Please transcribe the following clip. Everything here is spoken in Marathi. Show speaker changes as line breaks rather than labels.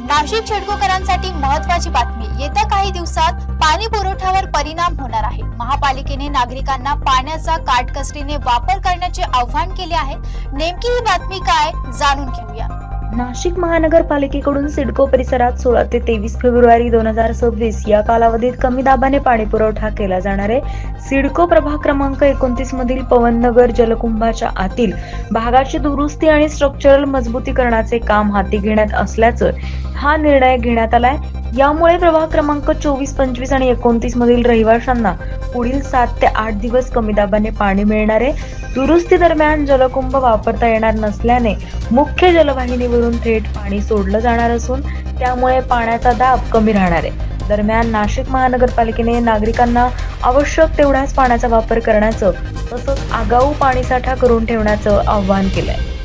नाशिक सिडकोकरांसाठी महत्त्वाची बातमी। येत्या काही दिवसात पाणी पुरवठ्यावर परिणाम होणार आहे। महापालिकेने नागरिकांना पाण्याचा काटकसरीने वापर करण्याचे आवाहन केले आहे। नेमकी ही बातमी काय, जाणून घेऊया।
नाशिक महानगरपालिकेकडून सिडको परिसरात 16 ते 23 फेब्रुवारी 2026 या कालावधीत कमी दाबाने पाणी पुरवठा केला जाणार आहे। सिडको प्रभाग क्रमांक 29 मधील पवननगर जलकुंभाच्या आतील भागाची दुरुस्ती आणि स्ट्रक्चरल मजबूतीकरणाचे काम हाती घेण्यात असल्याचं हा निर्णय घेण्यात आलाय। यामुळे प्रभाग क्रमांक 24, 25 आणि 29 मधील रहिवाशांना पुढील 7 ते 8 दिवस कमी दाबाने पाणी मिळणार आहे। दुरुस्ती दरम्यान जलकुंभ वापरता येणार नसल्याने मुख्य जलवाहिनीवरून थेट पाणी सोडलं जाणार असून त्यामुळे पाण्याचा दाब कमी राहणार आहे। दरम्यान नाशिक महानगरपालिकेने नागरिकांना आवश्यक तेवढाच पाण्याचा वापर करण्याचं तसंच आगाऊ पाणीसाठा करून ठेवण्याचं आवाहन केलंय।